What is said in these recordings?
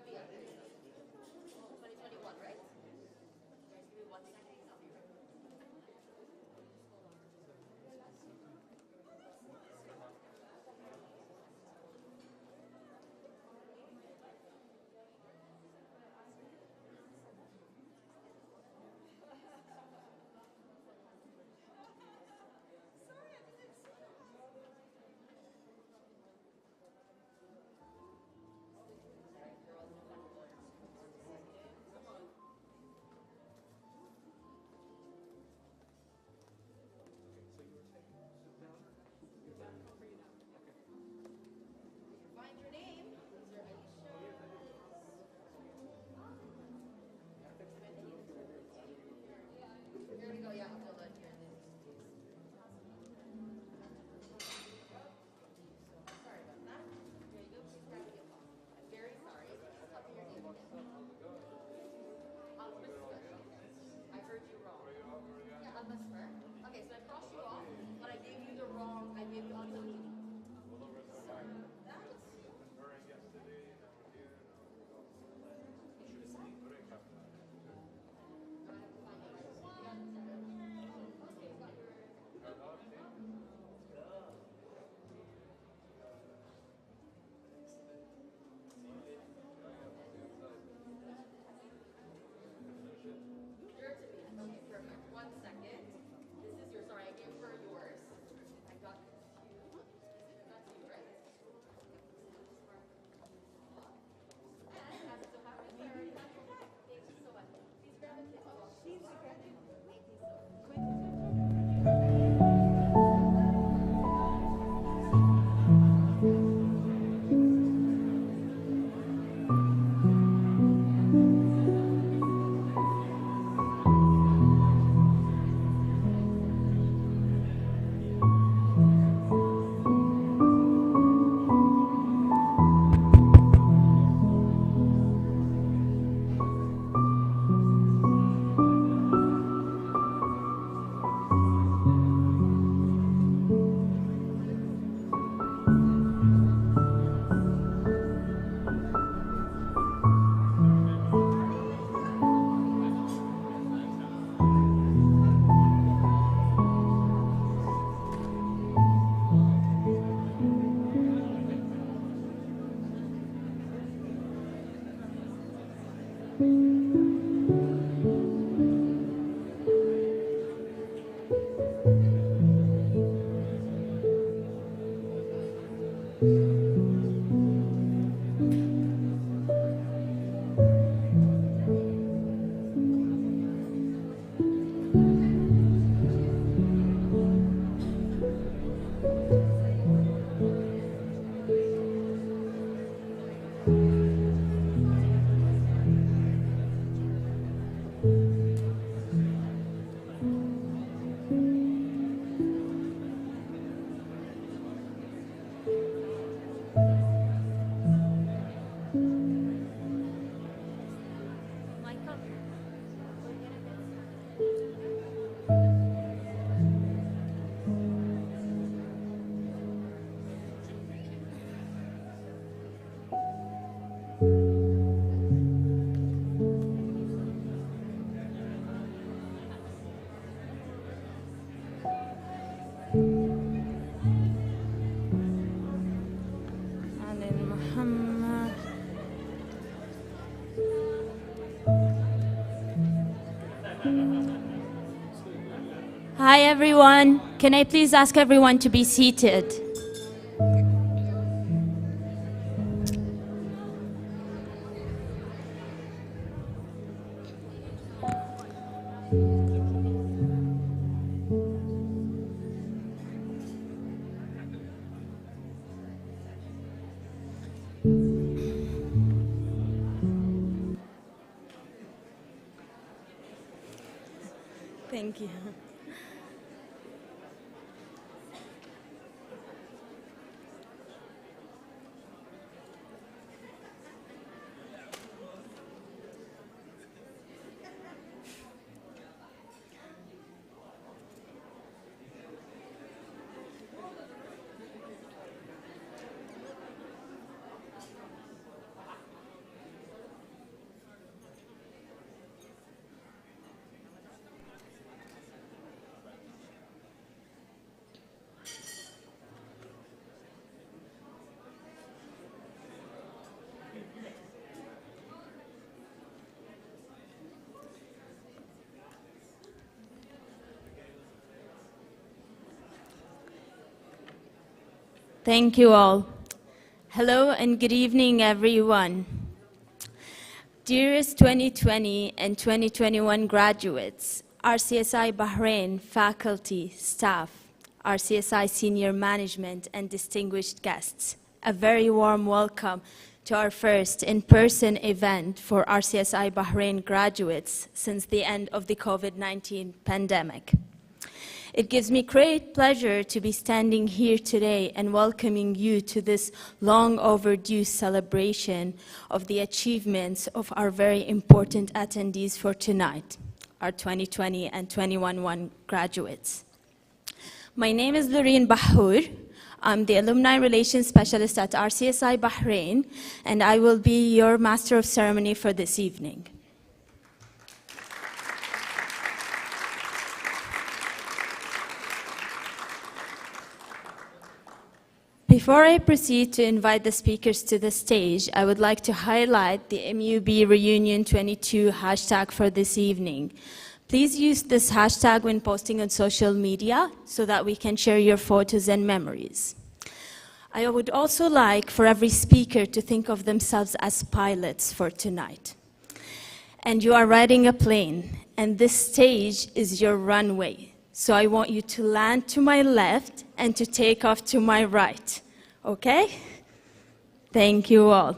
2021, right? Guys, give me 1 second. I'll be right back. Find your name. Is there Aisha? Here we go. Yeah, hold on here. Sorry about that. Here you go. Please grab me a phone. I'm very sorry. Please tell me your name again. Al-Masfar. I heard you wrong. Yeah, Al-Masfar. Okay, so I crossed you off, but I gave you the wrong. I gave you Al-Tawhid. Yours to me. Okay, perfect. 1 second. This is your. Sorry, I gave her yours. I got you. That's you, right? And as it so happens, I already have your back. Thank you so much. Please grab a kiss. She's grabbing. Thank you so much. Hi everyone. Can I please ask everyone to be seated? Thank you. Thank you all. Hello and good evening, everyone. Dearest 2020 and 2021 graduates, RCSI Bahrain faculty, staff, RCSI senior management, and distinguished guests, a very warm welcome to our first in-person event for RCSI Bahrain graduates since the end of the COVID-19 pandemic. It gives me great pleasure to be standing here today and welcoming you to this long overdue celebration of the achievements of our very important attendees for tonight, our 2020 and 2021 graduates. My name is Loreen Bahour. I'm the Alumni Relations Specialist at RCSI Bahrain, and I will be your Master of Ceremony for this evening. Before I proceed to invite the speakers to the stage, I would like to highlight the MUB Reunion 22 hashtag for this evening. Please use this hashtag when posting on social media so that we can share your photos and memories. I would also like for every speaker to think of themselves as pilots for tonight. And you are riding a plane, and this stage is your runway. So I want you to land to my left and to take off to my right, okay? Thank you all.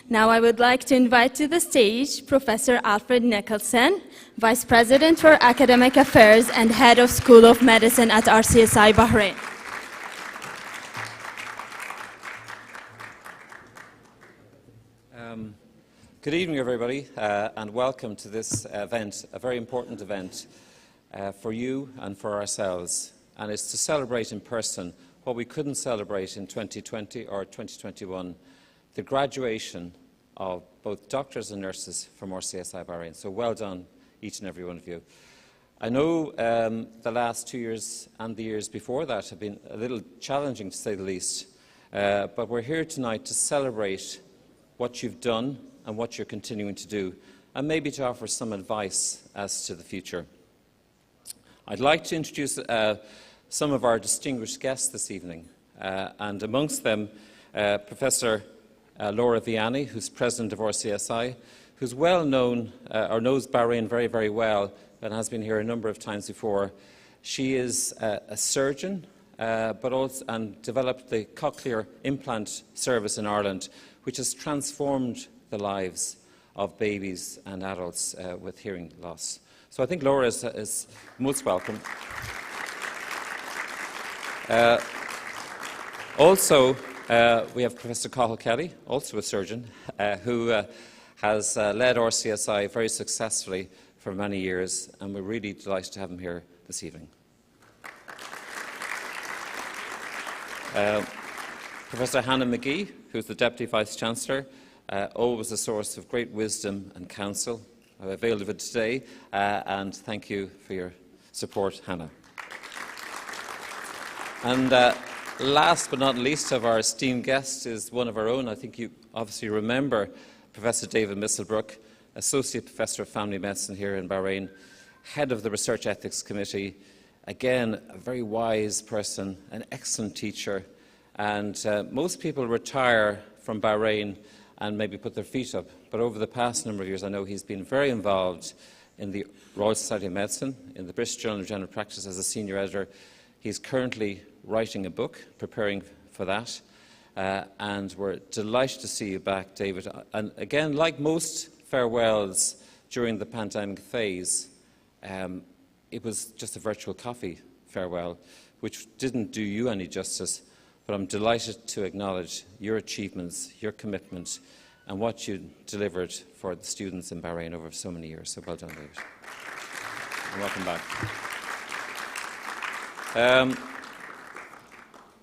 Now I would like to invite to the stage Professor Alfred Nicholson, Vice President for Academic Affairs and Head of School of Medicine at RCSI Bahrain. Good evening, everybody, and welcome to this event, a very important event for you and for ourselves. And it's to celebrate in person what we couldn't celebrate in 2020 or 2021, the graduation of both doctors and nurses from RCSI Bahrain. So well done, each and every one of you. I know the last 2 years and the years before that have been a little challenging, to say the least, but we're here tonight to celebrate what you've done and what you're continuing to do, and maybe to offer some advice as to the future. I'd like to introduce some of our distinguished guests this evening, and amongst them, Professor Laura Vianney, who's President of RCSI, who's well known, or knows Bahrain very, very well, and has been here a number of times before. She is a surgeon, but also and developed the cochlear implant service in Ireland, which has transformed the lives of babies and adults with hearing loss. So I think Laura is most welcome. Also, we have Professor Cathal Kelly, also a surgeon, who has led RCSI very successfully for many years, and we're really delighted to have him here this evening. Professor Hannah McGee, who's the Deputy Vice-Chancellor, always a source of great wisdom and counsel. I availed of it today, and thank you for your support, Hannah. And last but not least of our esteemed guests is one of our own. I think you obviously remember Professor David Misselbrook, Associate Professor of Family Medicine here in Bahrain, Head of the Research Ethics Committee, again, a very wise person, an excellent teacher, and most people retire from Bahrain and maybe put their feet up. But over the past number of years, I know he's been very involved in the Royal Society of Medicine, in the British Journal of General Practice as a senior editor. He's currently writing a book, preparing for that, and we're delighted to see you back, David. And again, like most farewells during the pandemic phase, it was just a virtual coffee farewell, which didn't do you any justice. But I'm delighted to acknowledge your achievements, your commitment, and what you delivered for the students in Bahrain over so many years. So well done, David. And welcome back.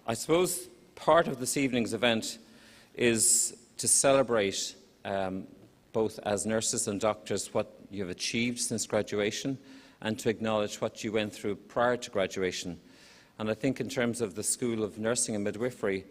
I suppose part of this evening's event is to celebrate, both as nurses and doctors, what you've achieved since graduation, and to acknowledge what you went through prior to graduation. And I think in terms of the School of Nursing and Midwifery,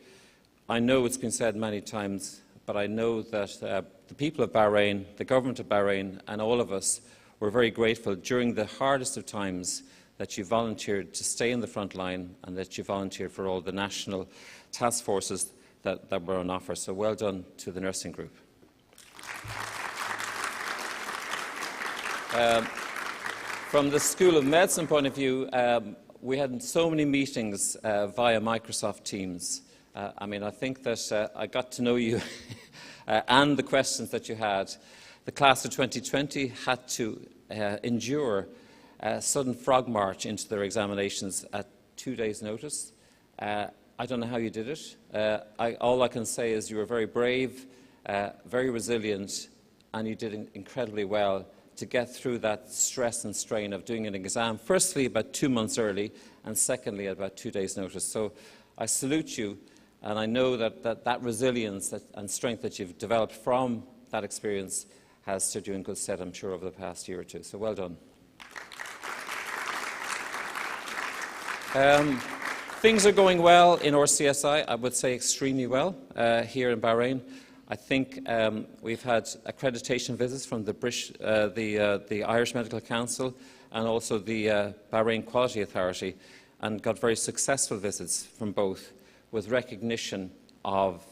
I know it's been said many times, but I know that the people of Bahrain, the government of Bahrain, and all of us were very grateful during the hardest of times that you volunteered to stay in the front line and that you volunteered for all the national task forces that were on offer. So well done to the nursing group. From the School of Medicine point of view, we had so many meetings via Microsoft Teams. I think that I got to know you and the questions that you had. The class of 2020 had to endure a sudden frog march into their examinations at 2 days' notice. I don't know how you did it. All I can say is you were very brave, very resilient, and you did incredibly well to get through that stress and strain of doing an exam, firstly about 2 months early, and secondly at about 2 days' notice. So I salute you, and I know that resilience and strength that you've developed from that experience has stood you in good stead, I'm sure, over the past year or two. So well done. Things are going well in RCSI, I would say extremely well here in Bahrain. I think we've had accreditation visits from the Irish Medical Council and also the Bahrain Quality Authority, and got very successful visits from both, with recognition of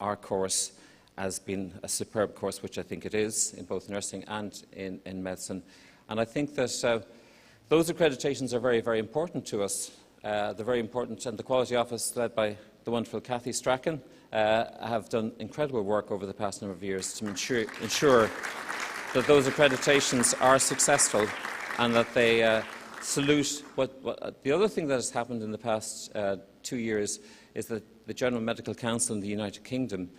our course as being a superb course, which I think it is, in both nursing and in medicine. And I think that those accreditations are very, very important to us. They're very important, and the Quality Office, led by the wonderful Cathy Strachan, have done incredible work over the past number of years to ensure that those accreditations are successful and that they salute the other thing that has happened in the past 2 years is that the General Medical Council in the United Kingdom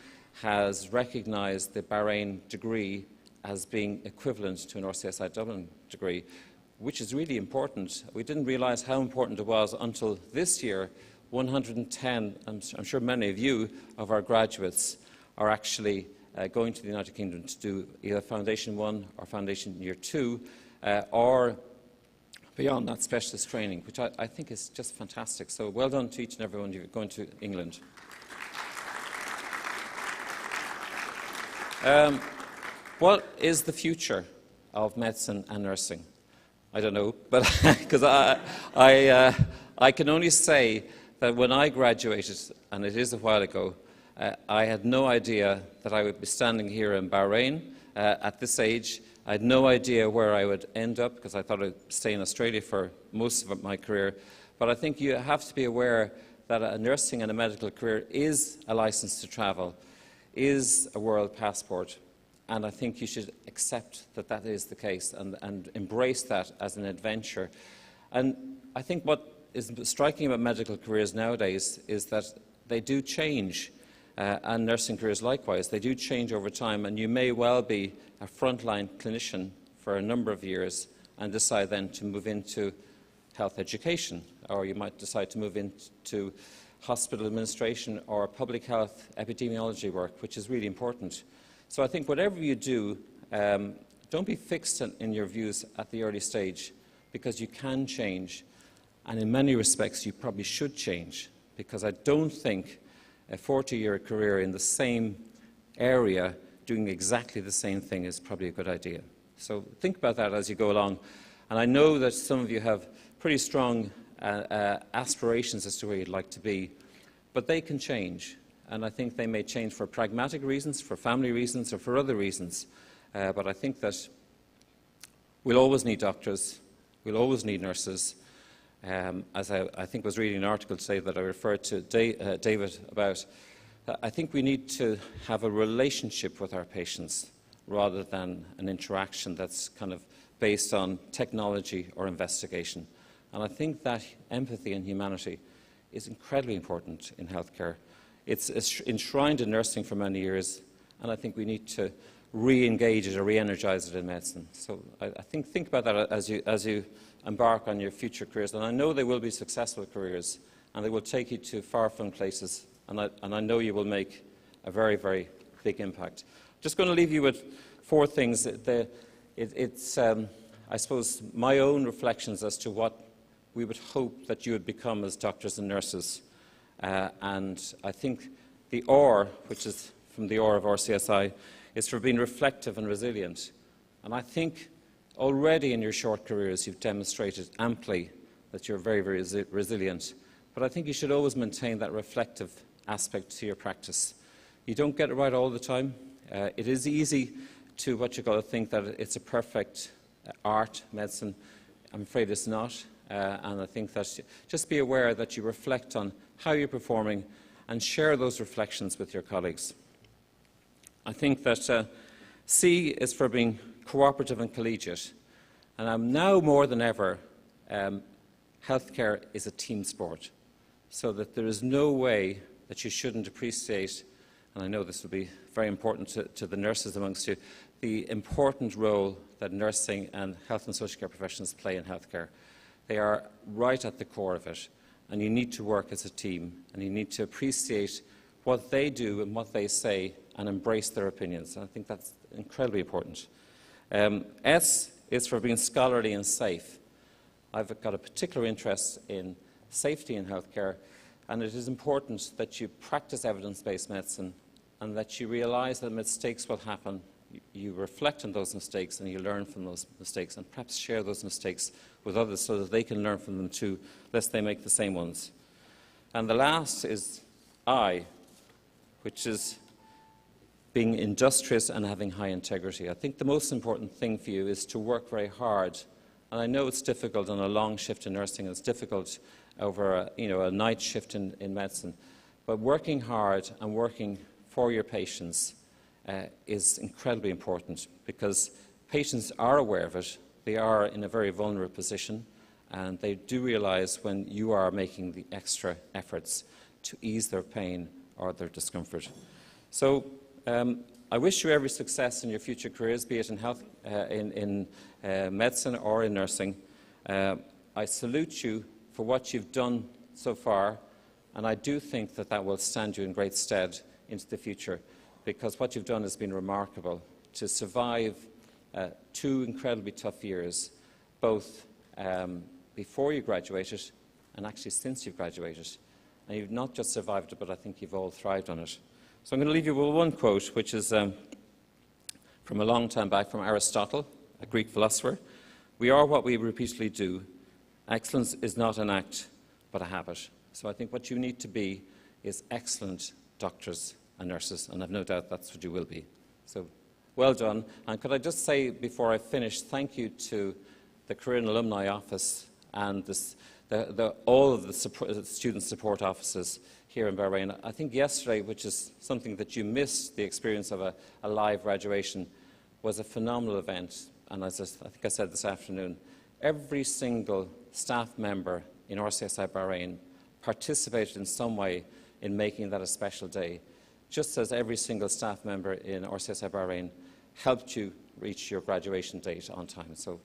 has recognised the Bahrain degree as being equivalent to an RCSI Dublin degree, which is really important. We didn't realise how important it was until this year. 110, I'm sure many of you, of our graduates are actually going to the United Kingdom to do either Foundation 1 or Foundation Year 2, or beyond that, specialist training, which I think is just fantastic. So well done to each and every one of you going to England. What is the future of medicine and nursing? I don't know, but because I can only say that when I graduated, and it is a while ago, I had no idea that I would be standing here in Bahrain at this age. I had no idea where I would end up, because I thought I'd stay in Australia for most of my career. But I think you have to be aware that a nursing and a medical career is a license to travel, is a world passport. And I think you should accept that that is the case and embrace that as an adventure. And I think what is striking about medical careers nowadays is that they do change, and nursing careers likewise. They do change over time, and you may well be a frontline clinician for a number of years and decide then to move into health education, or you might decide to move into hospital administration or public health epidemiology work, which is really important. So I think whatever you do, don't be fixed in your views at the early stage, because you can change, and in many respects you probably should change, because I don't think a 40-year career in the same area doing exactly the same thing is probably a good idea. So think about that as you go along. And I know that some of you have pretty strong aspirations as to where you'd like to be, but they can change. And I think they may change for pragmatic reasons, for family reasons, or for other reasons. But I think that we'll always need doctors, we'll always need nurses. As I think was reading an article today that I referred to David about, I think we need to have a relationship with our patients rather than an interaction that's kind of based on technology or investigation. And I think that empathy and humanity is incredibly important in healthcare. It's enshrined in nursing for many years, and I think we need to re-engage it or re-energise it in medicine. So I think about that as you embark on your future careers. And I know they will be successful careers, and they will take you to far-flung places, and I know you will make a very, very big impact. Just going to leave you with 4 things. It's, I suppose, my own reflections as to what we would hope that you would become as doctors and nurses. And I think the R, which is from the R of RCSI, is for being reflective and resilient. And I think already in your short careers you've demonstrated amply that you're very, very resilient. But I think you should always maintain that reflective aspect to your practice. You don't get it right all the time. It is easy to what you've got to think that it's a perfect art, medicine. I'm afraid it's not. And I think that just be aware that you reflect on how you're performing and share those reflections with your colleagues. I think that C is for being cooperative and collegiate. And now more than ever, healthcare is a team sport, so that there is no way that you shouldn't appreciate, and I know this will be very important to the nurses amongst you, the important role that nursing and health and social care professionals play in healthcare. They are right at the core of it, and you need to work as a team, and you need to appreciate what they do and what they say and embrace their opinions. And I think that's incredibly important. S is for being scholarly and safe. I've got a particular interest in safety in healthcare, and it is important that you practice evidence-based medicine and that you realise that mistakes will happen. You reflect on those mistakes and you learn from those mistakes, and perhaps share those mistakes with others so that they can learn from them too, lest they make the same ones. And the last is I, which is being industrious and having high integrity. I think the most important thing for you is to work very hard. And I know it's difficult on a long shift in nursing, and it's difficult over a night shift in medicine. But working hard and working for your patients is incredibly important, because patients are aware of it. They are in a very vulnerable position, and they do realise when you are making the extra efforts to ease their pain or their discomfort. So I wish you every success in your future careers, be it in health, in medicine or in nursing. I salute you for what you've done so far, and I do think that that will stand you in great stead into the future, because what you've done has been remarkable. To survive 2 incredibly tough years, both before you graduated and actually since you've graduated. And you've not just survived it, but I think you've all thrived on it. So I'm going to leave you with one quote, which is from a long time back, from Aristotle, a Greek philosopher. "We are what we repeatedly do. Excellence is not an act, but a habit." So I think what you need to be is excellent doctors and nurses, and I've no doubt that's what you will be. So well done. And could I just say, before I finish, thank you to the Career and Alumni Office and all of the student support offices here in Bahrain. I think yesterday, which is something that you missed, the experience of a live graduation, was a phenomenal event. And as I think I said this afternoon, every single staff member in RCSI Bahrain participated in some way in making that a special day, just as every single staff member in RCSI Bahrain helped you reach your graduation date on time. So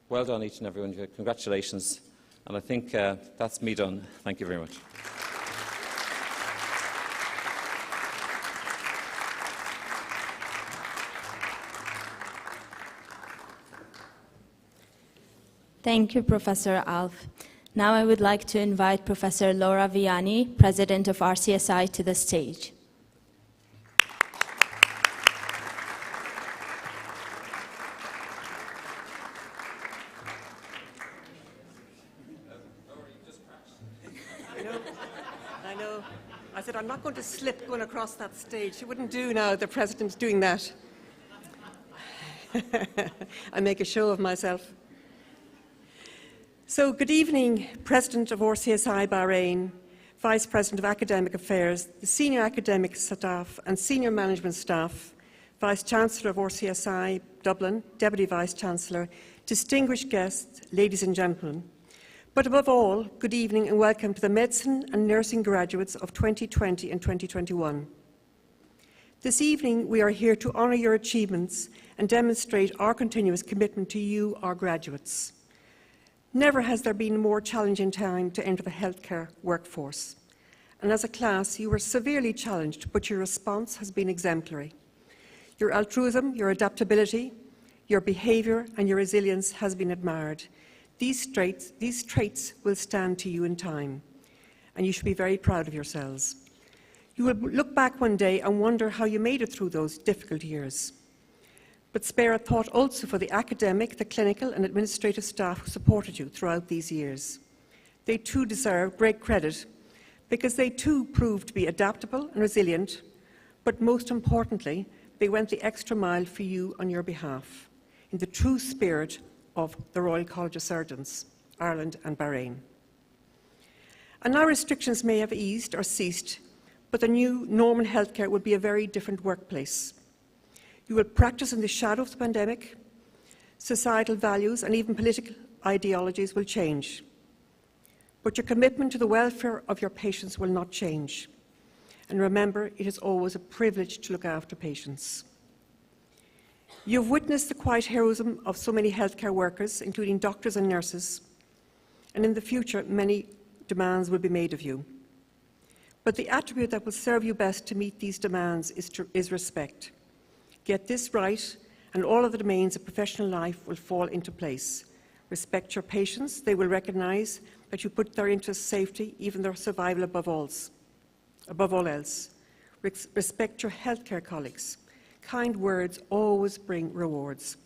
well done, each and every one of you. Congratulations. And I think that's me done. Thank you very much. Thank you, Professor Alf. Now I would like to invite Professor Laura Vianney, President of RCSI, to the stage. I know. I said, I'm not going to slip going across that stage. It wouldn't do now, the President's doing that. I make a show of myself. So, good evening, President of RCSI Bahrain, Vice President of Academic Affairs, the senior academic staff and senior management staff, Vice Chancellor of RCSI Dublin, Deputy Vice Chancellor, distinguished guests, ladies and gentlemen. But above all, good evening and welcome to the medicine and nursing graduates of 2020 and 2021. This evening, we are here to honour your achievements and demonstrate our continuous commitment to you, our graduates. Never has there been a more challenging time to enter the healthcare workforce. And as a class, you were severely challenged, but your response has been exemplary. Your altruism, your adaptability, your behaviour and your resilience has been admired. These traits will stand to you in time, and you should be very proud of yourselves. You will look back one day and wonder how you made it through those difficult years. But spare a thought also for the academic, the clinical and administrative staff who supported you throughout these years. They too deserve great credit because they too proved to be adaptable and resilient, but most importantly, they went the extra mile for you on your behalf, in the true spirit of the Royal College of Surgeons, Ireland and Bahrain. And now restrictions may have eased or ceased, but the new normal healthcare will be a very different workplace. You will practice in the shadow of the pandemic. Societal values and even political ideologies will change. But your commitment to the welfare of your patients will not change. And remember, it is always a privilege to look after patients. You've witnessed the quiet heroism of so many healthcare workers, including doctors and nurses, and in the future, many demands will be made of you. But the attribute that will serve you best to meet these demands is respect. Get this right, and all of the domains of professional life will fall into place. Respect your patients. They will recognise that you put their interests, safety, even their survival above all else. Respect your healthcare colleagues. Kind words always bring rewards.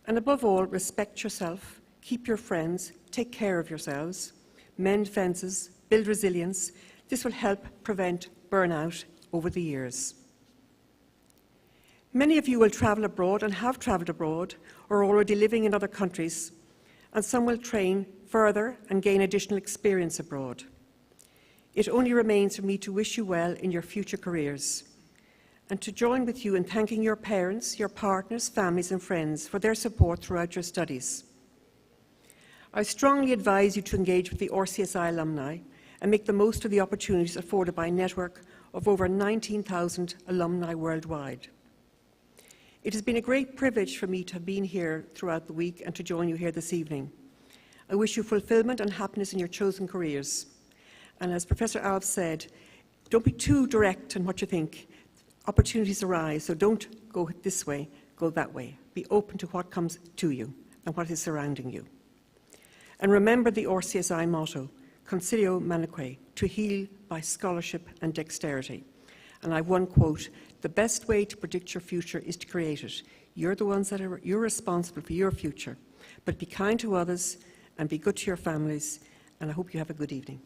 And above all, respect yourself, keep your friends, take care of yourselves, mend fences, build resilience. This will help prevent burnout over the years. Many of you will travel abroad and have travelled abroad or are already living in other countries, and some will train further and gain additional experience abroad. It only remains for me to wish you well in your future careers and to join with you in thanking your parents, your partners, families and friends for their support throughout your studies. I strongly advise you to engage with the RCSI alumni and make the most of the opportunities afforded by a network of over 19,000 alumni worldwide. It has been a great privilege for me to have been here throughout the week and to join you here this evening. I wish you fulfilment and happiness in your chosen careers. And as Professor Alves said, don't be too direct in what you think. Opportunities arise, so don't go this way, go that way. Be open to what comes to you and what is surrounding you. And remember the RCSI motto, Concilio Manique, to heal by scholarship and dexterity. And I have one quote, the best way to predict your future is to create it. You're the ones you're responsible for your future. But be kind to others and be good to your families, and I hope you have a good evening.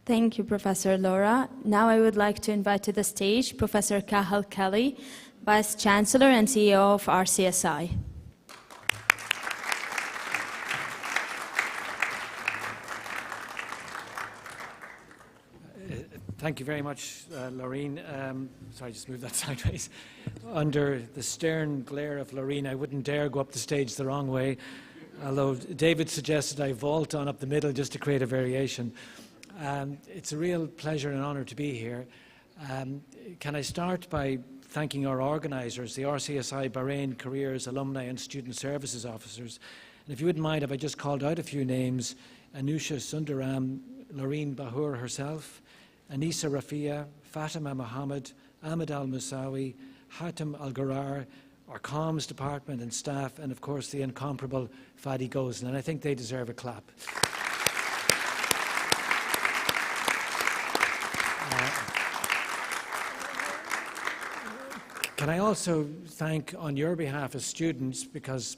Thank you, Professor Laura. Now I would like to invite to the stage Professor Cathal Kelly, Vice Chancellor and CEO of RCSI. Thank you very much, Laureen. Sorry, just move that sideways. Under the stern glare of Laureen, I wouldn't dare go up the stage the wrong way, although David suggested I vault on up the middle just to create a variation. It's a real pleasure and honour to be here. Can I start by thanking our organisers, the RCSI Bahrain Careers, Alumni and Student Services Officers. And if you wouldn't mind if I just called out a few names, Anusha Sundaram, Laureen Bahour herself, Anisa Rafia, Fatima Mohammed, Ahmed Al-Musawi, Hatem Al-Gharar, our comms department and staff, and of course the incomparable Fadi Gozlan. And I think they deserve a clap. Can I also thank on your behalf as students, because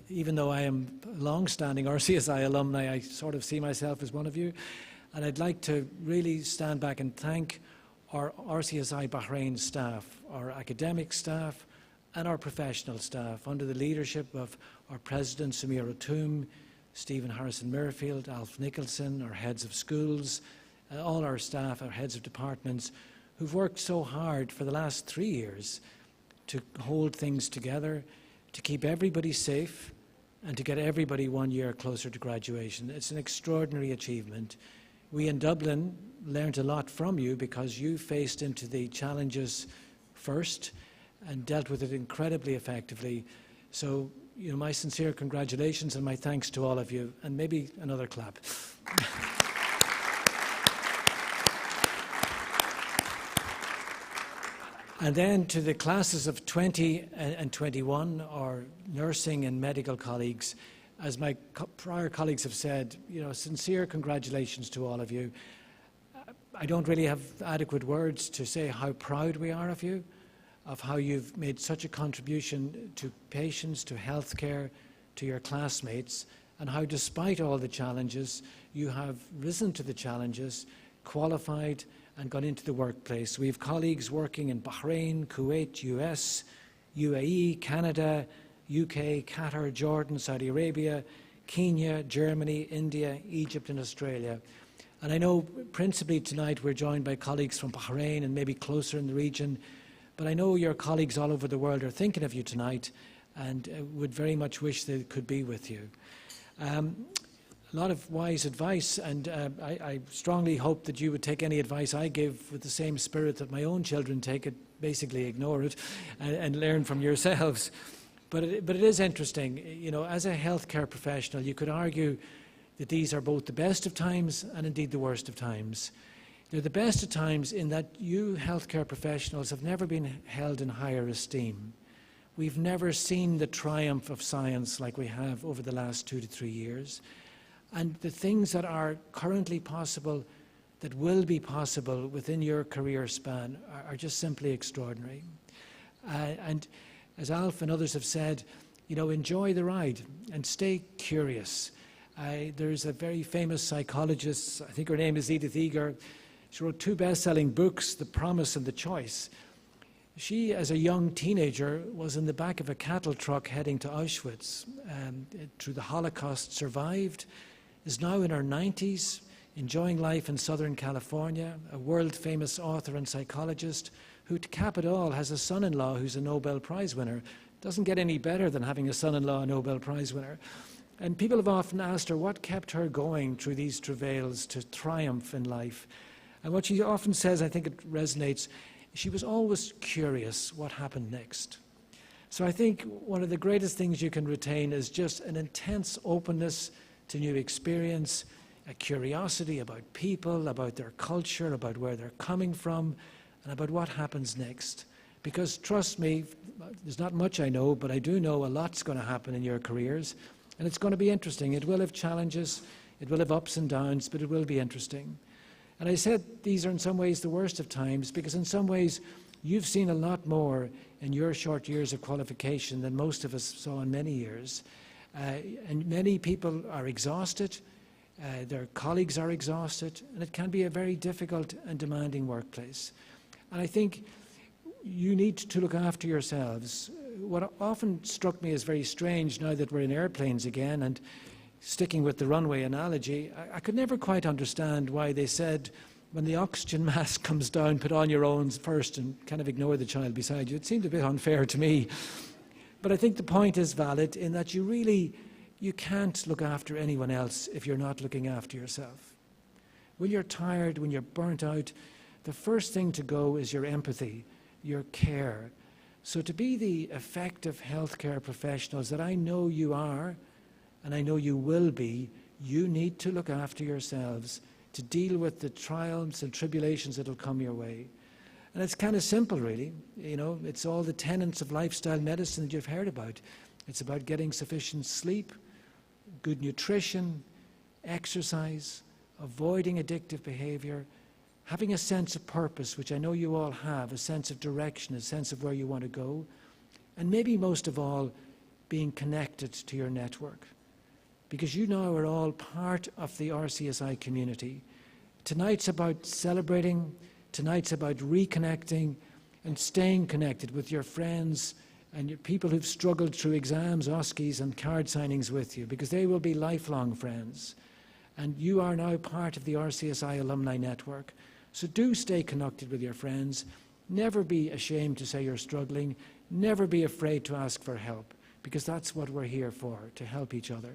even though I am a long-standing RCSI alumni, I sort of see myself as one of you. And I'd like to really stand back and thank our RCSI Bahrain staff, our academic staff and our professional staff under the leadership of our President Samir O'Toole, Stephen Harrison Murfield, Alf Nicholson, our heads of schools, all our staff, our heads of departments, who've worked so hard for the last 3 years to hold things together, to keep everybody safe and to get everybody 1 year closer to graduation. It's an extraordinary achievement. We in Dublin learned a lot from you because you faced into the challenges first and dealt with it incredibly effectively. So, my sincere congratulations and my thanks to all of you, and maybe another clap. And then to the classes of 20 and 21, our nursing and medical colleagues, as my prior colleagues have said, sincere congratulations to all of you. I don't really have adequate words to say how proud we are of you, of how you've made such a contribution to patients, to healthcare, to your classmates, and how despite all the challenges, you have risen to the challenges, qualified, and gone into the workplace. We have colleagues working in Bahrain, Kuwait, US, UAE, Canada, UK, Qatar, Jordan, Saudi Arabia, Kenya, Germany, India, Egypt, and Australia. And I know principally tonight we're joined by colleagues from Bahrain and maybe closer in the region, but I know your colleagues all over the world are thinking of you tonight and would very much wish they could be with you. A lot of wise advice, and I strongly hope that you would take any advice I give with the same spirit that my own children take it, basically ignore it, and learn from yourselves. But it is interesting, as a healthcare professional, you could argue that these are both the best of times and indeed the worst of times. They're the best of times in that you healthcare professionals have never been held in higher esteem. We've never seen the triumph of science like we have over the last 2 to 3 years. And the things that are currently possible, that will be possible within your career span, are just simply extraordinary. And as Alf and others have said, enjoy the ride and stay curious. There's a very famous psychologist, I think her name is Edith Eger. She wrote 2 best-selling books, The Promise and The Choice. She, as a young teenager, was in the back of a cattle truck heading to Auschwitz. Through the Holocaust, survived, is now in her 90s, enjoying life in Southern California, a world-famous author and psychologist who, to cap it all, has a son-in-law who's a Nobel Prize winner. Doesn't get any better than having a son-in-law a Nobel Prize winner. And people have often asked her what kept her going through these travails to triumph in life. And what she often says, I think it resonates, she was always curious what happened next. So I think one of the greatest things you can retain is just an intense openness to new experience, a curiosity about people, about their culture, about where they're coming from, and about what happens next. Because trust me, there's not much I know, but I do know a lot's going to happen in your careers, and it's going to be interesting. It will have challenges, it will have ups and downs, but it will be interesting. And I said these are in some ways the worst of times, because in some ways you've seen a lot more in your short years of qualification than most of us saw in many years. And many people are exhausted, their colleagues are exhausted, and it can be a very difficult and demanding workplace. And I think you need to look after yourselves. What often struck me as very strange now that we're in airplanes again, and sticking with the runway analogy, I could never quite understand why they said when the oxygen mask comes down, put on your own first and kind of ignore the child beside you. It seemed a bit unfair to me. But I think the point is valid in that you can't look after anyone else if you're not looking after yourself. When you're tired, when you're burnt out, the first thing to go is your empathy, your care. So to be the effective healthcare professionals that I know you are, and I know you will be, you need to look after yourselves to deal with the triumphs and tribulations that will come your way. And it's kind of simple, really. It's all the tenets of lifestyle medicine that you've heard about. It's about getting sufficient sleep, good nutrition, exercise, avoiding addictive behavior, having a sense of purpose, which I know you all have, a sense of direction, a sense of where you want to go, and maybe most of all, being connected to your network. Because you now are all part of the RCSI community. Tonight's about celebrating, tonight's about reconnecting and staying connected with your friends and your people who've struggled through exams, OSCEs and card signings with you, because they will be lifelong friends. And you are now part of the RCSI alumni network. So do stay connected with your friends. Never be ashamed to say you're struggling. Never be afraid to ask for help, because that's what we're here for, to help each other.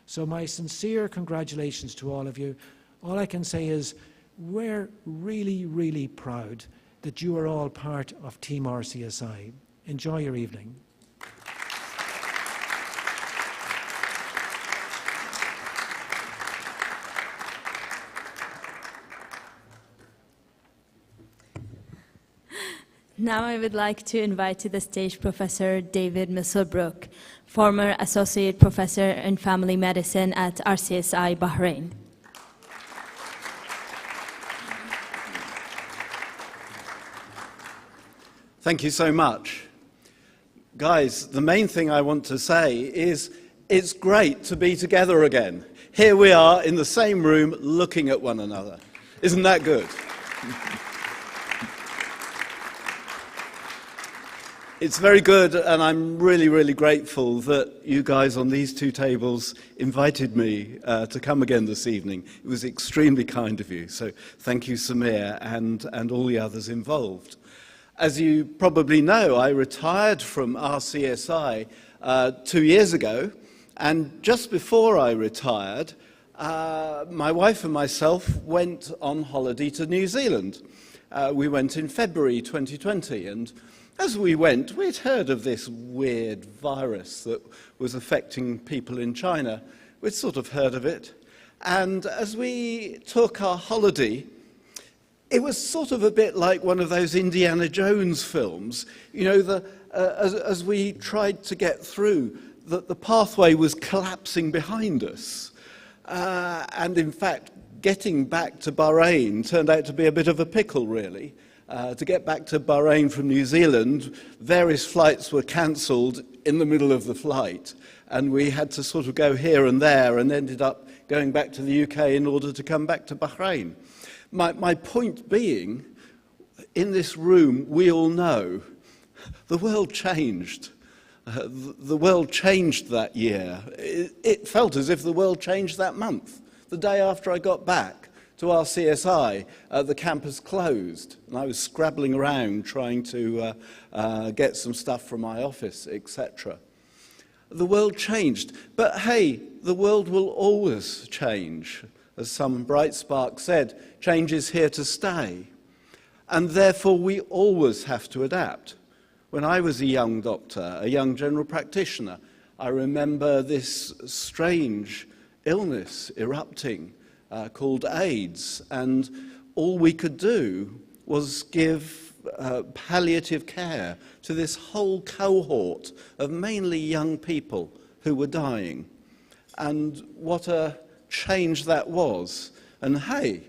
So my sincere congratulations to all of you. All I can say is we're really, really proud that you are all part of Team RCSI. Enjoy your evening. Now I would like to invite to the stage Professor David Misselbrook, former Associate Professor in Family Medicine at RCSI Bahrain. Thank you so much. Guys, the main thing I want to say is it's great to be together again. Here we are in the same room looking at one another. Isn't that good? It's very good, and I'm really, really grateful that you guys on these two tables invited me to come again this evening. It was extremely kind of you, so thank you, Samir, and all the others involved. As you probably know, I retired from RCSI 2 years ago, and just before I retired, my wife and myself went on holiday to New Zealand. We went in February 2020, and as we went, we'd heard of this weird virus that was affecting people in China. We'd sort of heard of it. And as we took our holiday, it was sort of a bit like one of those Indiana Jones films. You know, as we tried to get through, the pathway was collapsing behind us. And in fact, getting back to Bahrain turned out to be a bit of a pickle, really. To get back to Bahrain from New Zealand, various flights were cancelled in the middle of the flight, and we had to sort of go here and there and ended up going back to the UK in order to come back to Bahrain. My point being, in this room, we all know the world changed. The world changed that year. It felt as if the world changed that month. The day after I got back to RCSI, the campus closed, and I was scrabbling around trying to get some stuff from my office, etc. The world changed, but hey, the world will always change. As some bright spark said, change is here to stay, and therefore we always have to adapt. When I was a young doctor, a young general practitioner, I remember this strange illness erupting called AIDS, and all we could do was give palliative care to this whole cohort of mainly young people who were dying. And what a change that was. And hey,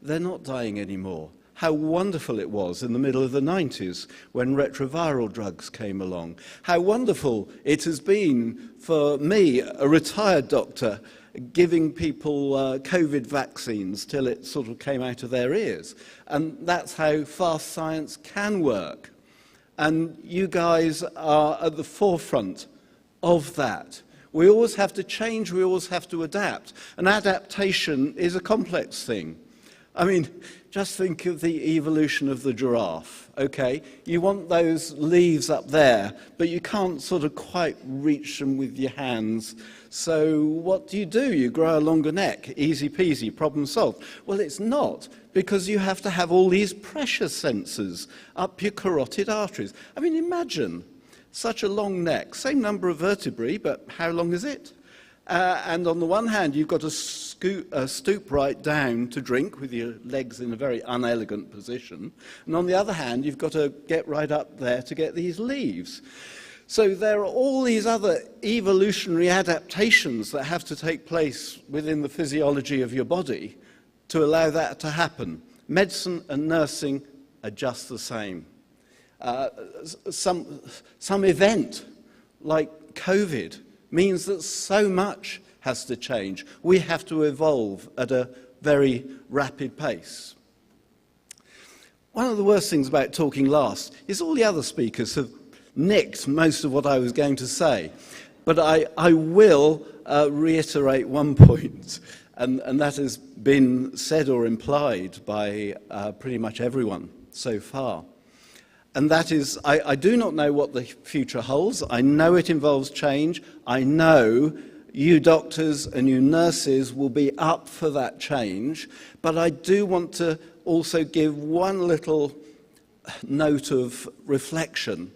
they're not dying anymore. How wonderful it was in the middle of the 90s when retroviral drugs came along. How wonderful it has been for me, a retired doctor, giving people COVID vaccines till it sort of came out of their ears. And that's how fast science can work. And you guys are at the forefront of that. We always have to change, we always have to adapt. And adaptation is a complex thing. I mean, just think of the evolution of the giraffe, okay? You want those leaves up there, but you can't sort of quite reach them with your hands. So what do? You grow a longer neck, easy peasy, problem solved. Well, it's not, because you have to have all these pressure sensors up your carotid arteries. I mean, imagine such a long neck, same number of vertebrae, but how long is it? And on the one hand, you've got to stoop right down to drink with your legs in a very unelegant position. And on the other hand, you've got to get right up there to get these leaves. So there are all these other evolutionary adaptations that have to take place within the physiology of your body to allow that to happen. Medicine and nursing are just the same. Some event like COVID means that so much has to change. We have to evolve at a very rapid pace. One of the worst things about talking last is all the other speakers have nicked most of what I was going to say. But I will reiterate one point, and that has been said or implied by pretty much everyone so far. And that is, I do not know what the future holds. I know it involves change. I know you doctors and you nurses will be up for that change. But I do want to also give one little note of reflection.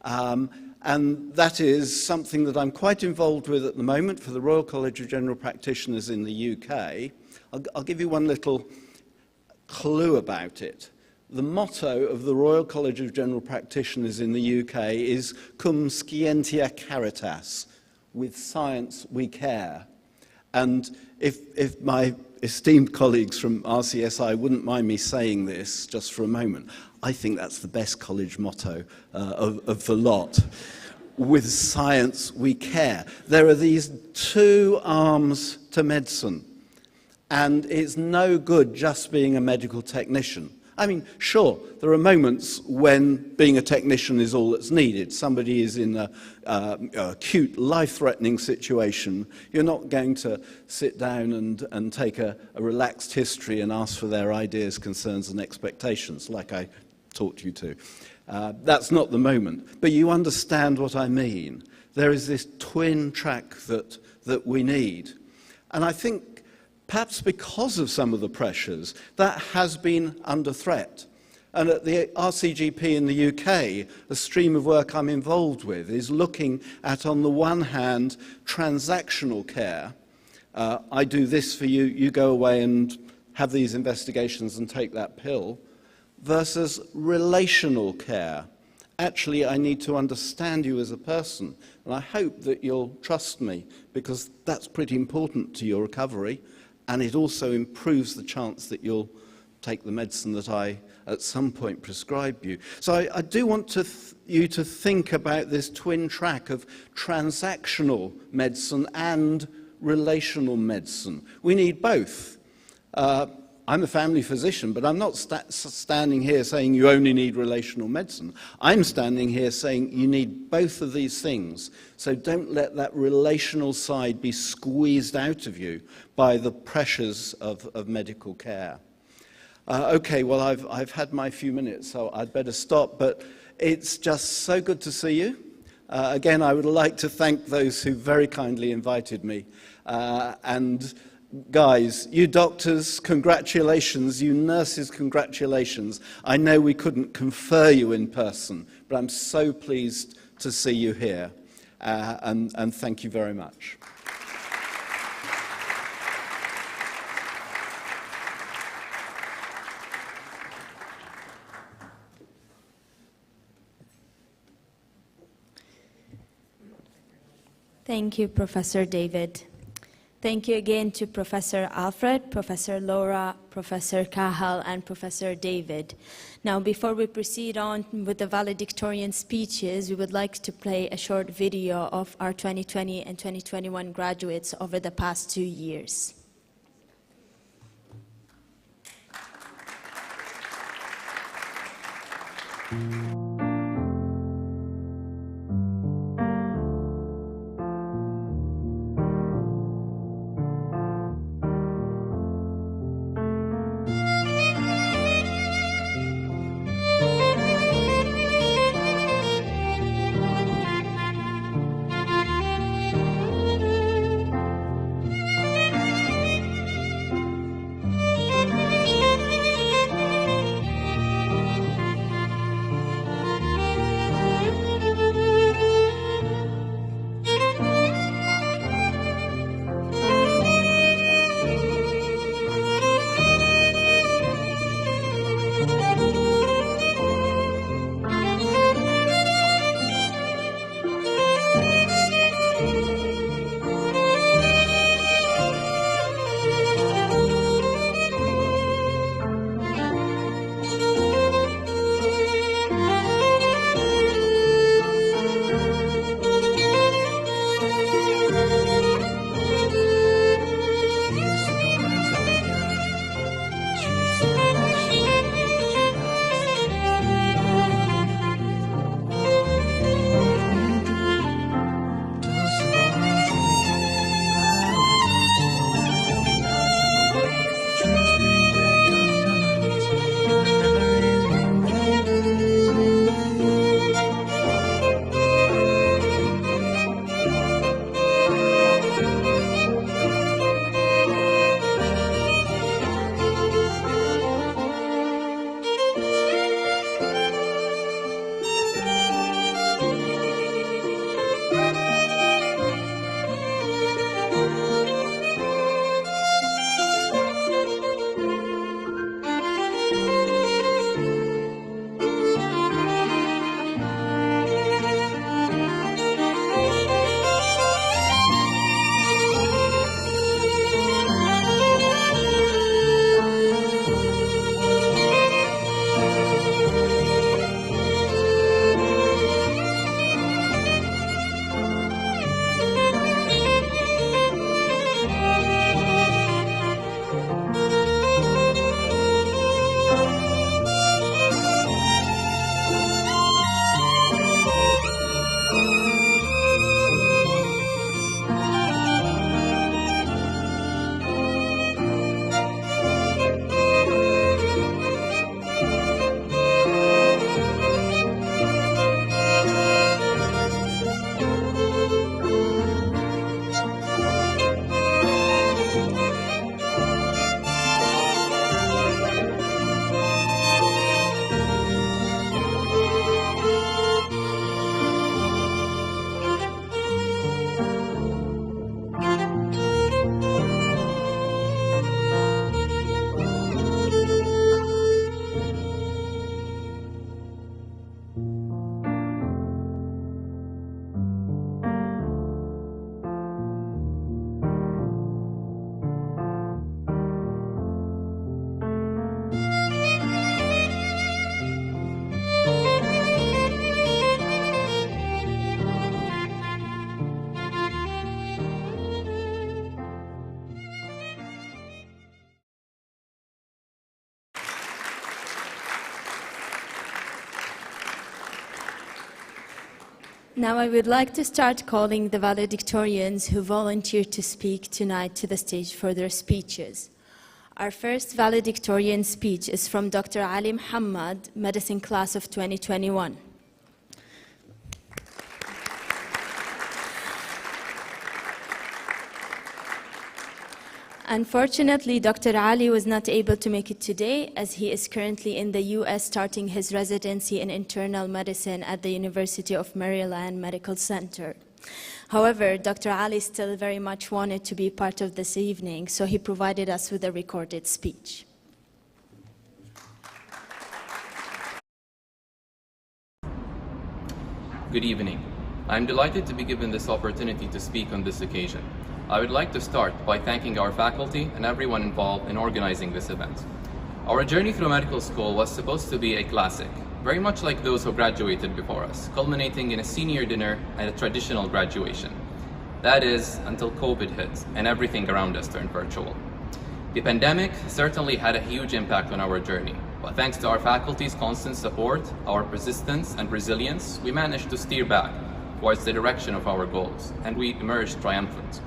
And that is something that I'm quite involved with at the moment for the Royal College of General Practitioners in the UK. I'll give you one little clue about it. the motto of the Royal College of General Practitioners in the UK is Cum Scientia Caritas, with science we care. And if my esteemed colleagues from RCSI wouldn't mind me saying this just for a moment, I think that's the best college motto of the lot. With science we care. There are these two arms to medicine, and it's no good just being a medical technician. I mean, sure, there are moments when being a technician is all that's needed. Somebody is in a acute, life-threatening situation. You're not going to sit down and take a relaxed history and ask for their ideas, concerns, and expectations, like I taught you to. That's not the moment. But you understand what I mean. There is this twin track that we need. And I think perhaps because of some of the pressures, that has been under threat. And at the RCGP in the UK, a stream of work I'm involved with is looking at, on the one hand, transactional care. I do this for you, you go away and have these investigations and take that pill, versus relational care. Actually, I need to understand you as a person, and I hope that you'll trust me, because that's pretty important to your recovery. And it also improves the chance that you'll take the medicine that I, at some point, prescribe you. So I do want you to think about this twin track of transactional medicine and relational medicine. We need both. I'm a family physician, but I'm not standing here saying you only need relational medicine. I'm standing here saying you need both of these things. So don't let that relational side be squeezed out of you by the pressures of medical care. Okay, well, I've had my few minutes, so I'd better stop, but it's just so good to see you. Again, I would like to thank those who very kindly invited me, and guys, you doctors, congratulations. You nurses, congratulations. I know we couldn't confer you in person, but I'm so pleased to see you here. And thank you very much. Thank you, Professor David. Thank you again to Professor Alfred, Professor Laura, Professor Cahill, and Professor David. Now, before we proceed on with the valedictorian speeches, we would like to play a short video of our 2020 and 2021 graduates over the past 2 years. Now I would like to start calling the valedictorians who volunteered to speak tonight to the stage for their speeches. Our first valedictorian speech is from Dr. Ali Muhammad, Medicine Class of 2021. Unfortunately, Dr. Ali was not able to make it today as he is currently in the U.S. starting his residency in internal medicine at the University of Maryland Medical Center. However, Dr. Ali still very much wanted to be part of this evening, so he provided us with a recorded speech. Good evening. I'm delighted to be given this opportunity to speak on this occasion. I would like to start by thanking our faculty and everyone involved in organizing this event. Our journey through medical school was supposed to be a classic, very much like those who graduated before us, culminating in a senior dinner and a traditional graduation. That is, until COVID hit and everything around us turned virtual. The pandemic certainly had a huge impact on our journey, but thanks to our faculty's constant support, our persistence and resilience, we managed to steer back towards the direction of our goals, and we emerged triumphant.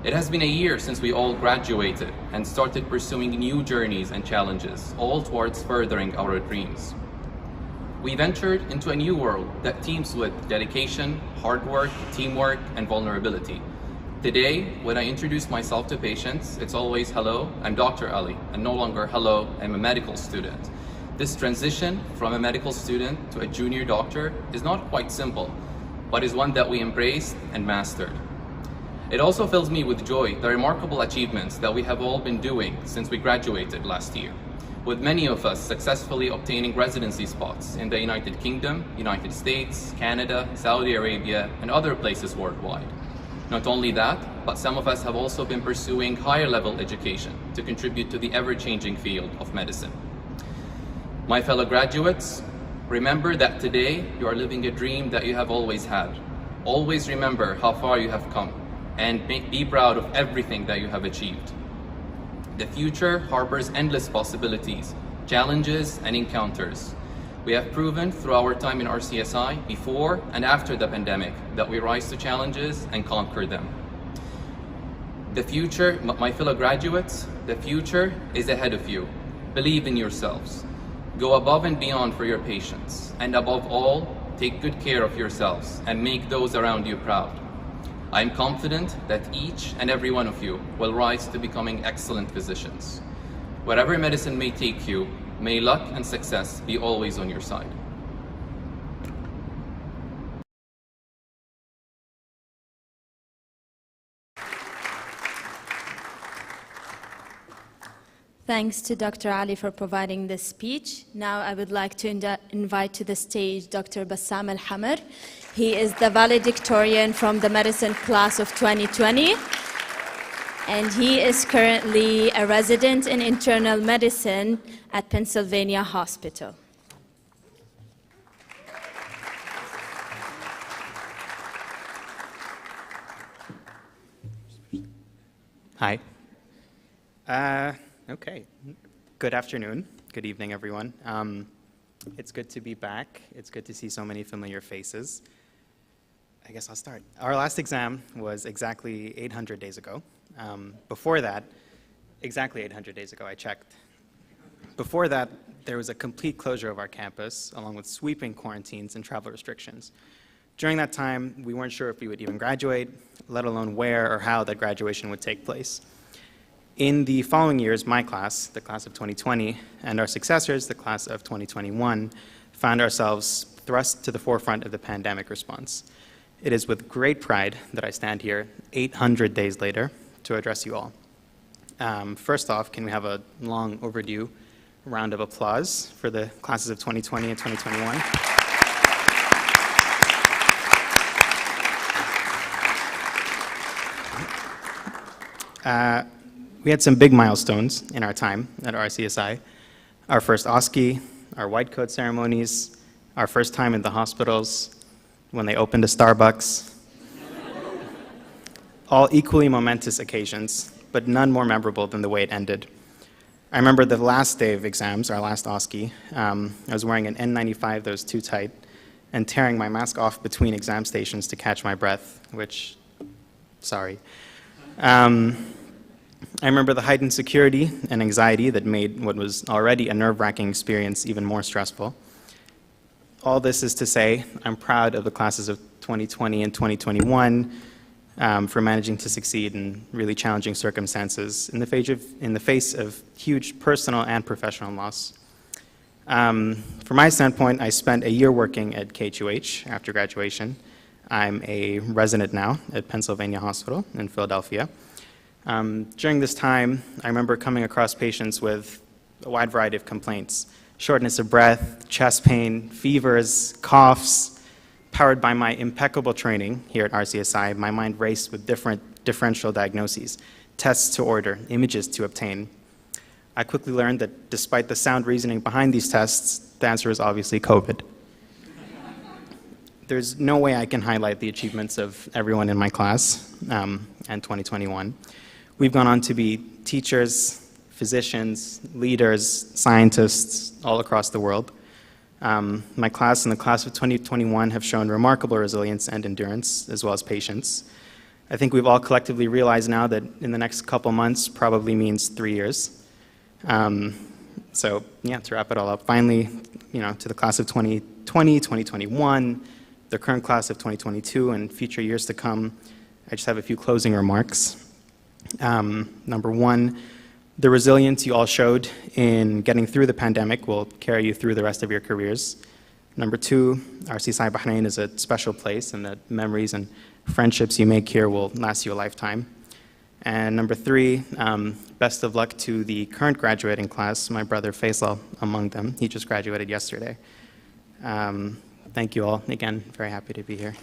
It has been a year since we all graduated and started pursuing new journeys and challenges, all towards furthering our dreams. We ventured into a new world that teems with dedication, hard work, teamwork, and vulnerability. Today, when I introduce myself to patients, it's always, hello, I'm Dr. Ali, and no longer, hello, I'm a medical student. This transition from a medical student to a junior doctor is not quite simple, but is one that we embraced and mastered. It also fills me with joy, the remarkable achievements that we have all been doing since we graduated last year, with many of us successfully obtaining residency spots in the United Kingdom, United States, Canada, Saudi Arabia, and other places worldwide. Not only that, but some of us have also been pursuing higher level education to contribute to the ever-changing field of medicine. My fellow graduates, remember that today you are living a dream that you have always had. Always remember how far you have come, and be proud of everything that you have achieved. The future harbors endless possibilities, challenges, and encounters. We have proven through our time in RCSI, before and after the pandemic, that we rise to challenges and conquer them. The future, my fellow graduates, the future is ahead of you. Believe in yourselves. Go above and beyond for your patients, and above all, take good care of yourselves and make those around you proud. I am confident that each and every one of you will rise to becoming excellent physicians. Wherever medicine may take you, may luck and success be always on your side. Thanks to Dr. Ali for providing this speech. Now I would like to invite to the stage Dr. Bassam Al-Hamr. He is the valedictorian from the medicine class of 2020, and he is currently a resident in internal medicine at Pennsylvania Hospital. Hi. Okay. Good afternoon. Good evening, everyone. It's good to be back. It's good to see so many familiar faces. I guess I'll start. Our last exam was exactly 800 days ago. Before that, exactly 800 days ago, I checked. Before that, there was a complete closure of our campus, along with sweeping quarantines and travel restrictions. During that time, we weren't sure if we would even graduate, let alone where or how that graduation would take place. In the following years, my class, the class of 2020, and our successors, the class of 2021, found ourselves thrust to the forefront of the pandemic response. It is with great pride that I stand here 800 days later to address you all. First off, can we have a long overdue round of applause for the classes of 2020 and 2021? We had some big milestones in our time at RCSI. Our first OSCE, our white coat ceremonies, our first time in the hospitals, when they opened a Starbucks. All equally momentous occasions, but none more memorable than the way it ended. I remember the last day of exams, our last OSCE, I was wearing an N95 that was too tight, and tearing my mask off between exam stations to catch my breath, which, sorry. I remember the heightened security and anxiety that made what was already a nerve-wracking experience even more stressful. All this is to say, I'm proud of the classes of 2020 and 2021 for managing to succeed in really challenging circumstances in the face of huge personal and professional loss. From my standpoint, I spent a year working at KHUH after graduation. I'm a resident now at Pennsylvania Hospital in Philadelphia. During this time, I remember coming across patients with a wide variety of complaints: shortness of breath, chest pain, fevers, coughs. Powered by my impeccable training here at RCSI, my mind raced with different differential diagnoses, tests to order, images to obtain. I quickly learned that despite the sound reasoning behind these tests, the answer is obviously COVID. There's no way I can highlight the achievements of everyone in my class and 2021. We've gone on to be teachers, physicians, leaders, scientists all across the world. My class and the class of 2021 have shown remarkable resilience and endurance, as well as patience. I think we've all collectively realized now that in the next couple months probably means 3 years. So yeah, to wrap it all up, finally, to the class of 2020, 2021, the current class of 2022, and future years to come, I just have a few closing remarks. Number one, the resilience you all showed in getting through the pandemic will carry you through the rest of your careers. Number two, RCSI Bahrain is a special place, and the memories and friendships you make here will last you a lifetime. And number three, best of luck to the current graduating class, my brother Faisal among them. He just graduated yesterday. Thank you all. Again, very happy to be here.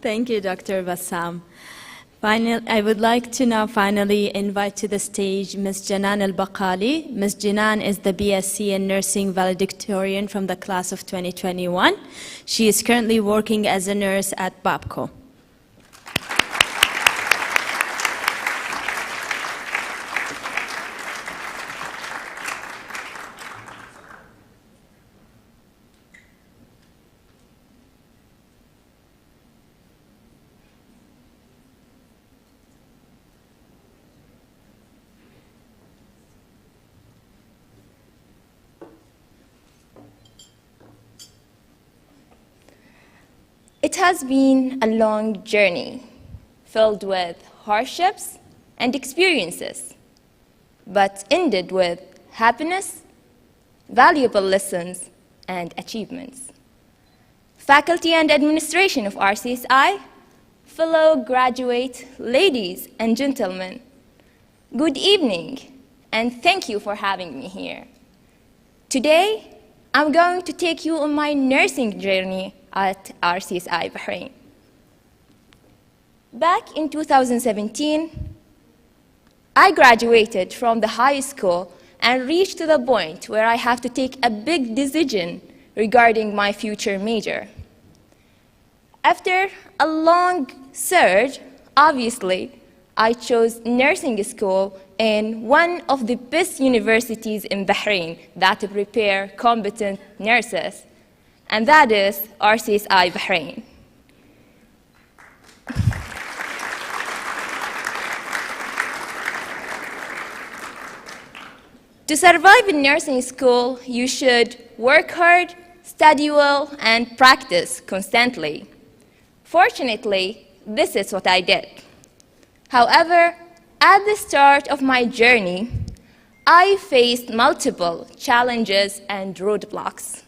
Thank you, Dr. Bassam. I would like to now finally invite to the stage Ms. Janan Al-Baqali. Ms. Janan is the BSc in Nursing valedictorian from the class of 2021. She is currently working as a nurse at Babco. It has been a long journey filled with hardships and experiences, but ended with happiness, valuable lessons, and achievements. Faculty and administration of RCSI, fellow graduate ladies and gentlemen, good evening, and thank you for having me here. Today, I'm going to take you on my nursing journey at RCSI Bahrain. Back in 2017, I graduated from the high school and reached to the point where I have to take a big decision regarding my future major. After a long search, obviously, I chose nursing school in one of the best universities in Bahrain that prepare competent nurses, and that is RCSI Bahrain. To survive in nursing school, you should work hard, study well, and practice constantly. Fortunately, this is what I did. However, at the start of my journey, I faced multiple challenges and roadblocks.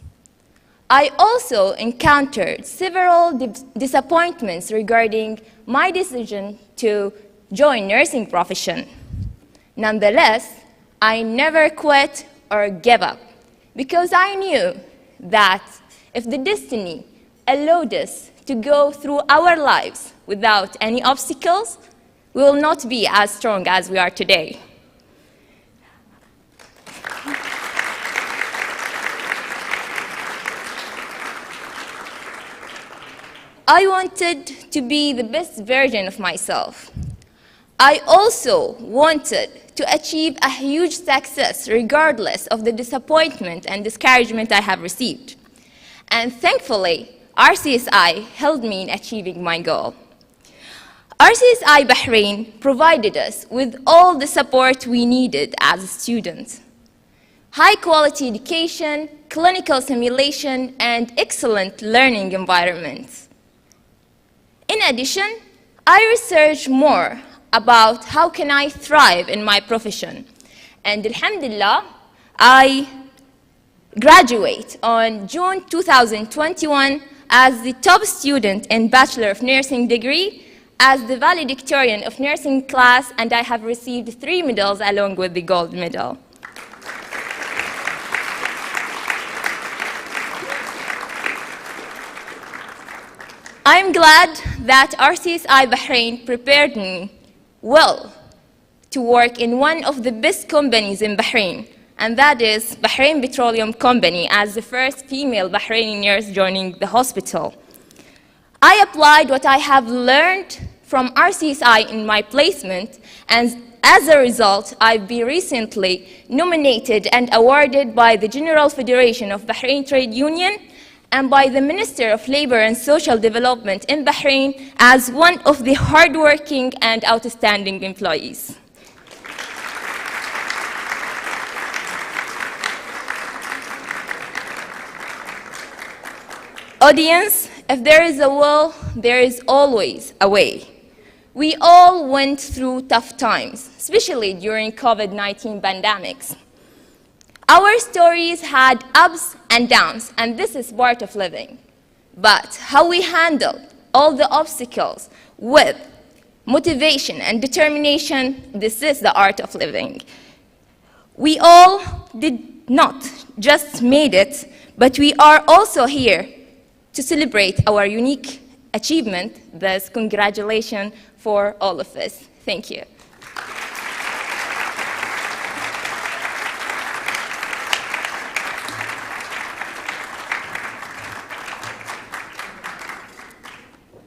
I also encountered several disappointments regarding my decision to join nursing profession. Nonetheless, I never quit or gave up because I knew that if the destiny allowed us to go through our lives without any obstacles, we will not be as strong as we are today. I wanted to be the best version of myself. I also wanted to achieve a huge success regardless of the disappointment and discouragement I have received. And thankfully, RCSI helped me in achieving my goal. RCSI Bahrain provided us with all the support we needed as students. High-quality education, clinical simulation, and excellent learning environments. In addition, I researched more about how can I thrive in my profession. And alhamdulillah, I graduate on June 2021 as the top student in Bachelor of Nursing degree, as the valedictorian of nursing class, and I have received 3 medals along with the gold medal. I'm glad that RCSI Bahrain prepared me well to work in one of the best companies in Bahrain, and that is Bahrain Petroleum Company, as the first female Bahraini nurse joining the hospital. I applied what I have learned from RCSI in my placement, and as a result, I've been recently nominated and awarded by the General Federation of Bahrain Trade Union and by the Minister of Labor and Social Development in Bahrain as one of the hardworking and outstanding employees. Audience, if there is a will, there is always a way. We all went through tough times, especially during COVID-19 pandemics. Our stories had ups and downs, and this is part of living. But how we handled all the obstacles with motivation and determination, this is the art of living. We all did not just made it, but we are also here to celebrate our unique achievement. Thus, congratulations for all of us. Thank you.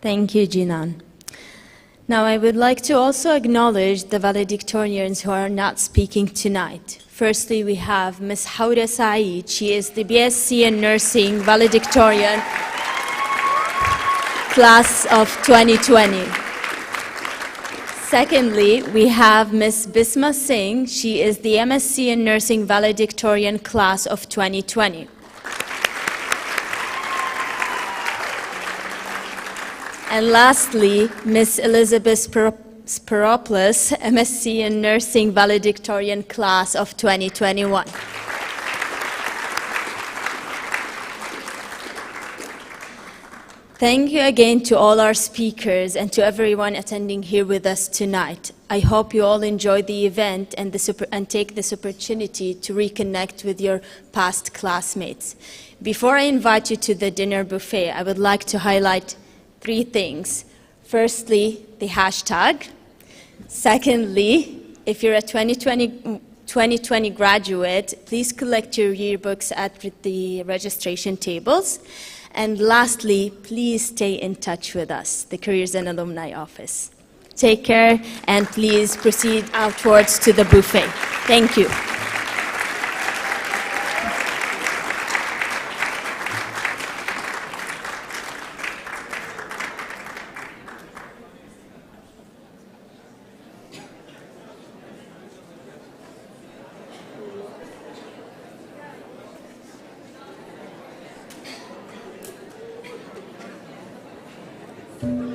Thank you, Jinan. Now, I would like to also acknowledge the valedictorians who are not speaking tonight. Firstly, we have Ms. Hawda Saeed. She is the BSc in Nursing valedictorian, class of 2020. Secondly, we have Ms. Bisma Singh. She is the MSc in Nursing valedictorian, class of 2020. And lastly, Ms. Elizabeth Spiropoulos, MSc in Nursing valedictorian, class of 2021. Thank you again to all our speakers and to everyone attending here with us tonight. I hope you all enjoyed the event and take this opportunity to reconnect with your past classmates. Before I invite you to the dinner buffet, I would like to highlight 3 things. Firstly, the hashtag. Secondly, if you're a 2020 graduate, please collect your yearbooks at the registration tables. And lastly, please stay in touch with us, the Careers and Alumni Office. Take care, and please proceed outwards to the buffet. Thank you. Thank you.